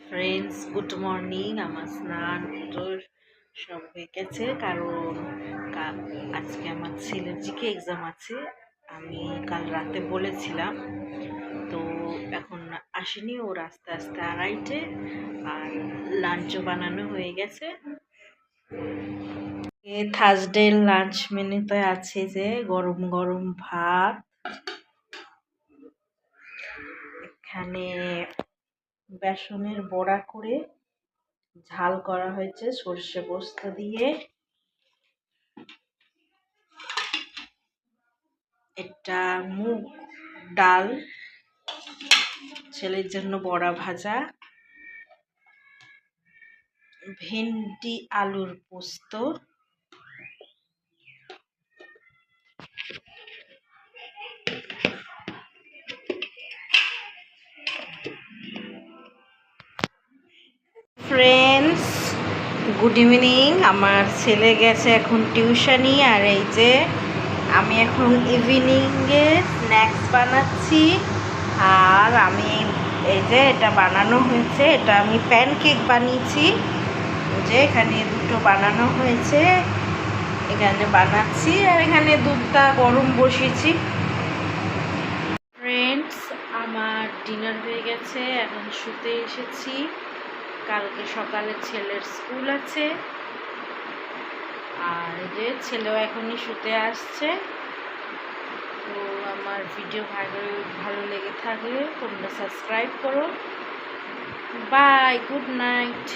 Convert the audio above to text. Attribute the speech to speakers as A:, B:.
A: Friends, good morning. আমার স্নান তো সব হয়ে গেছে, কারণ আজকে আমার ছেলের জিকে এক্সাম আছে। আমি কাল রাতে বলেছিলাম, তো এখন আসেনি। ওর আস্তে আস্তে আড়াইটে, আর লাঞ্চও বানানো হয়ে গেছে। থার্সডে লাঞ্চ মেনুতে আছে যে গরম গরম ভাত, এখানে বেসনের বড়া করে ঝাল করা হয়েছে সর্ষে পোস্ত দিয়ে, এটা মুগ ডাল, ছেলের জন্য বড়া ভাজা, ভেন্ডি আলুর পোস্ত, ফ্রেন্ডস গুড ইভিনিং। আমার ছেলে গেছে এখন টিউশনি, আর এই যে আমি এখন ইভিনিংয়ে স্ন্যাক্স বানাচ্ছি। আর আমি এই যে এটা বানানো হয়েছে, এটা আমি প্যানকেক বানিয়েছি, যে এখানে দুটো বানানো হয়েছে, এখানে বানাচ্ছি, আর এখানে দুধটা গরম বসিয়েছি। ফ্রেন্ডস, আমার ডিনার হয়ে গেছে, এখন শুতে এসেছি। কালকে সকালে ছেলের স্কুল আছে, আর যে ছেলেও এখনই শুতে আসছে। তো আমার ভিডিও ভালো লেগে থাকলে তোমরা সাবস্ক্রাইব করো। Bye, good night.